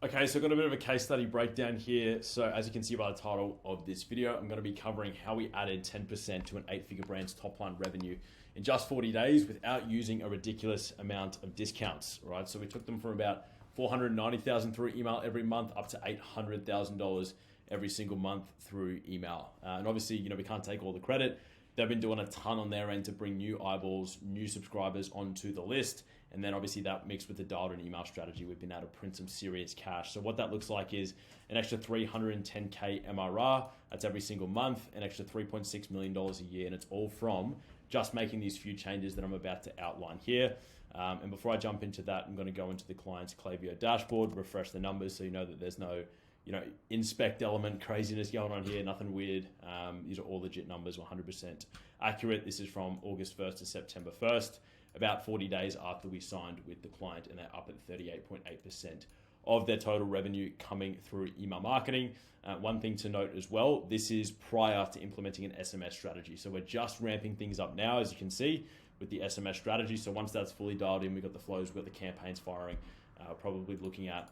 Okay, so I've got a bit of a case study breakdown here. So as you can see by the title of this video, I'm going to be covering how we added 10% to an 8-figure brand's top line revenue in just 40 days without using a ridiculous amount of discounts, right? So we took them from about $490,000 through email every month up to $800,000 every single month through email. And obviously, we can't take all the credit. They've been doing a ton on their end to bring new eyeballs, new subscribers onto the list. And then obviously that mixed with the dialed and email strategy, we've been able to print some serious cash. So what that looks like is an extra 310K MRR. That's every single month, an extra $3.6 million a year. And it's all from just making these few changes that I'm about to outline here. And before I jump into that, I'm going to go into the client's Klaviyo dashboard, refresh the numbers so you know that there's no inspect element craziness going on here, nothing weird. These are all legit numbers, 100% accurate. This is from August 1st to September 1st, about 40 days after we signed with the client, and they're up at 38.8% of their total revenue coming through email marketing. One thing to note as well, this is prior to implementing an SMS strategy. So we're just ramping things up now, as you can see, with the SMS strategy. So once that's fully dialed in, we've got the flows, we've got the campaigns firing, probably looking at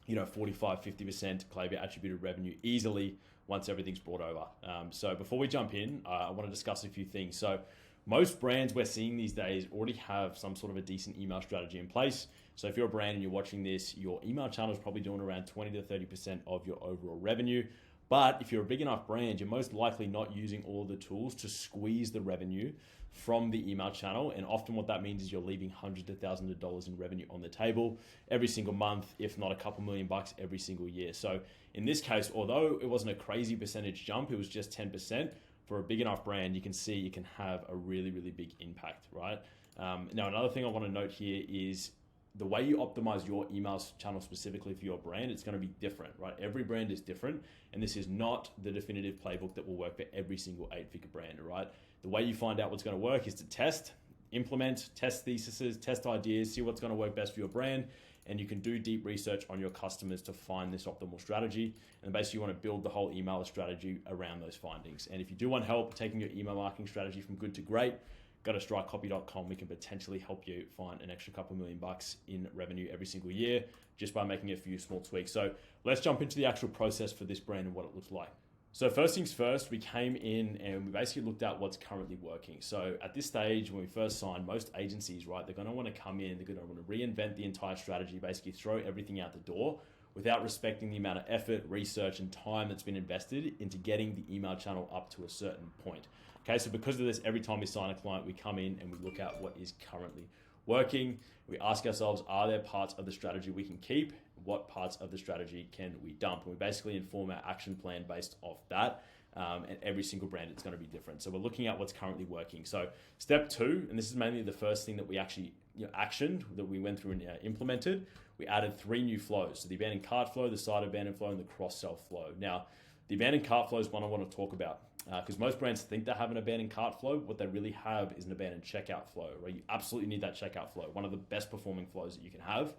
45-50% Klaviyo attributed revenue easily once everything's brought over. So before we jump in, I want to discuss a few things. So most brands we're seeing these days already have some sort of a decent email strategy in place. So if you're a brand and you're watching this, your email channel is probably doing around 20 to 30% of your overall revenue. But if you're a big enough brand, you're most likely not using all the tools to squeeze the revenue from the email channel. And often what that means is you're leaving hundreds of thousands of dollars in revenue on the table every single month, if not a couple $1,000,000 every single year. So in this case, although it wasn't a crazy percentage jump, it was just 10%, for a big enough brand, you can see you can have a really, really big impact, right? Now, another thing I want to note here is the way you optimize your email channel specifically for your brand, it's going to be different, right? Every brand is different, and this is not the definitive playbook that will work for every single 8-figure brand, right? The way you find out what's going to work is to test, implement, test theses, test ideas, see what's going to work best for your brand, and you can do deep research on your customers to find this optimal strategy. And basically you want to build the whole email strategy around those findings. And if you do want help taking your email marketing strategy from good to great, go to strikecopy.com. We can potentially help you find an extra couple $1,000,000 in revenue every single year just by making a few small tweaks. So let's jump into the actual process for this brand and what it looks like. So first things first, we came in and we basically looked at what's currently working. So at this stage, when we first signed, most agencies, right, they're going to want to come in, they're going to want to reinvent the entire strategy, basically throw everything out the door without respecting the amount of effort, research, and time that's been invested into getting the email channel up to a certain point. Okay, so because of this, every time we sign a client, we come in and we look at what is currently working. We ask ourselves, are there parts of the strategy we can keep? What parts of the strategy can we dump? And we basically inform our action plan based off that. And every single brand, it's going to be different. So we're looking at what's currently working. So step 2, and this is mainly the first thing that we actually actioned, that we went through and implemented, we added 3 new flows. So the abandoned cart flow, the side abandoned flow, and the cross-sell flow. Now, the abandoned cart flow is one I want to talk about because most brands think they have an abandoned cart flow. What they really have is an abandoned checkout flow, right? You absolutely need that checkout flow, one of the best performing flows that you can have.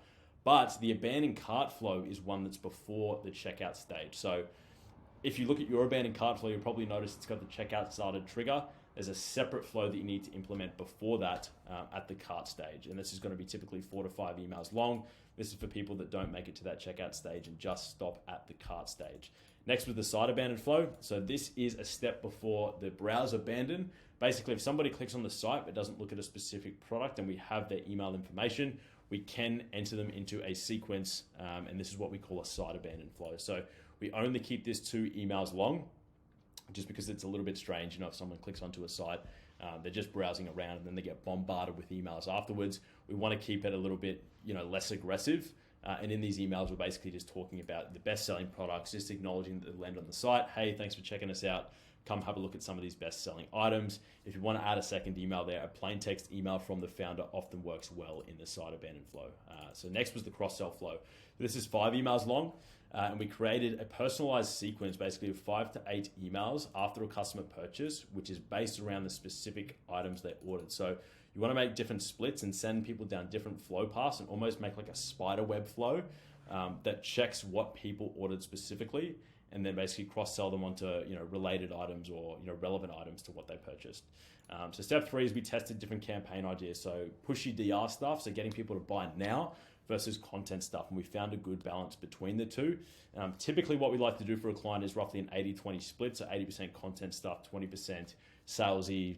But the abandoned cart flow is one that's before the checkout stage. So if you look at your abandoned cart flow, you'll probably notice it's got the checkout started trigger. There's a separate flow that you need to implement before that at the cart stage. And this is going to be typically 4 to 5 emails long. This is for people that don't make it to that checkout stage and just stop at the cart stage. Next with the side abandoned flow. So this is a step before the browse abandon. Basically, if somebody clicks on the site but doesn't look at a specific product and we have their email information, we can enter them into a sequence. And this is what we call a side abandoned flow. So we only keep this 2 emails long just because it's a little bit strange. If someone clicks onto a site, they're just browsing around and then they get bombarded with emails afterwards. We want to keep it a little bit, less aggressive. And in these emails, we're basically just talking about the best-selling products, just acknowledging that they land on the site. Hey, thanks for checking us out. Come have a look at some of these best-selling items. If you want to add a second email there, a plain text email from the founder often works well in the side abandoned flow. So next was the cross-sell flow. This is 5 emails long, and we created a personalized sequence, basically of 5 to 8 emails after a customer purchase, which is based around the specific items they ordered. So you want to make different splits and send people down different flow paths and almost make like a spider web flow that checks what people ordered specifically, and then basically cross-sell them onto related items or relevant items to what they purchased. So step 3 is we tested different campaign ideas. So pushy DR stuff, so getting people to buy now versus content stuff. And we found a good balance between the two. Typically what we like to do for a client is roughly an 80-20 split. So 80% content stuff, 20% salesy,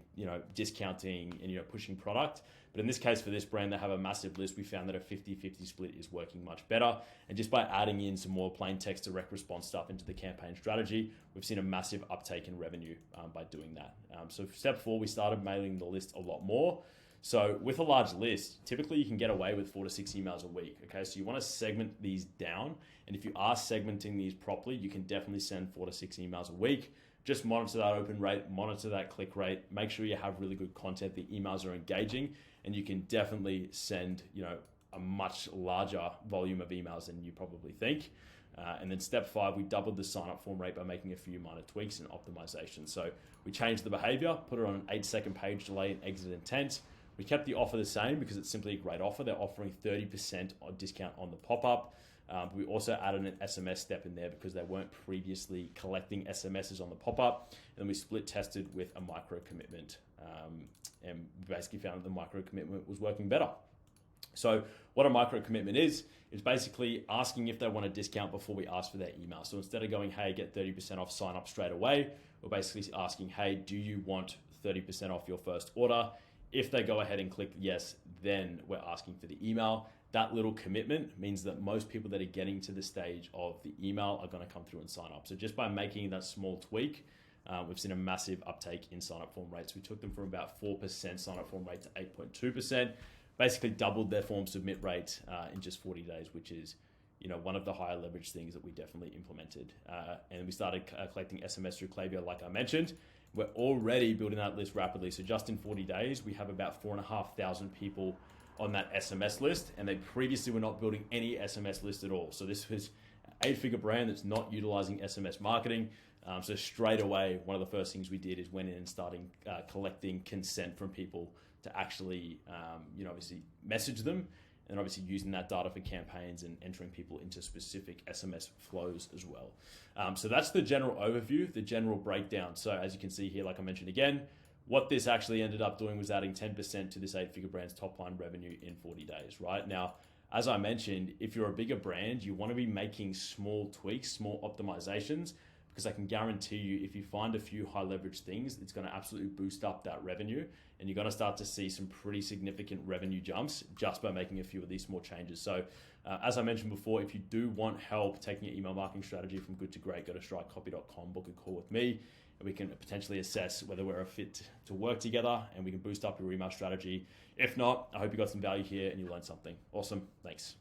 discounting and, pushing product. But in this case, for this brand, they have a massive list. We found that a 50-50 split is working much better. And just by adding in some more plain text direct response stuff into the campaign strategy, we've seen a massive uptake in revenue by doing that. So step 4, we started mailing the list a lot more. So with a large list, typically you can get away with 4 to 6 emails a week. Okay, so you want to segment these down. And if you are segmenting these properly, you can definitely send 4 to 6 emails a week. Just monitor that open rate, monitor that click rate, make sure you have really good content, the emails are engaging, and you can definitely send, a much larger volume of emails than you probably think. And then step 5, we doubled the sign-up form rate by making a few minor tweaks and optimization. So we changed the behavior, put it on an 8-second page delay and exit intent. We kept the offer the same because it's simply a great offer. They're offering 30% discount on the pop-up. We also added an SMS step in there because they weren't previously collecting SMSs on the pop-up. And then we split tested with a micro commitment. And we basically found that the micro commitment was working better. So what a micro commitment is basically asking if they want a discount before we ask for their email. So instead of going, hey, get 30% off, sign up straight away, we're basically asking, hey, do you want 30% off your first order? If they go ahead and click yes, then we're asking for the email. That little commitment means that most people that are getting to the stage of the email are going to come through and sign up. So just by making that small tweak, we've seen a massive uptake in sign-up form rates. We took them from about 4% sign-up form rate to 8.2%, basically doubled their form submit rate in just 40 days, which is one of the higher leverage things that we definitely implemented. And we started collecting SMS through Klaviyo, like I mentioned. We're already building that list rapidly. So just in 40 days, we have about 4,500 people on that SMS list, and they previously were not building any SMS list at all. So this was an 8-figure brand that's not utilizing SMS marketing. So straight away, one of the first things we did is went in and starting collecting consent from people to actually, obviously message them, and obviously using that data for campaigns and entering people into specific SMS flows as well. So that's the general overview, the general breakdown. So as you can see here, like I mentioned again, what this actually ended up doing was adding 10% to this 8-figure brand's top line revenue in 40 days, right? Now, as I mentioned, if you're a bigger brand, you want to be making small tweaks, small optimizations, because I can guarantee you, if you find a few high leverage things, it's going to absolutely boost up that revenue, and you're going to start to see some pretty significant revenue jumps just by making a few of these small changes. So as I mentioned before, if you do want help taking your email marketing strategy from good to great, go to strikecopy.com, book a call with me, and we can potentially assess whether we're a fit to work together, and we can boost up your email strategy. If not, I hope you got some value here and you learned something. Awesome. Thanks.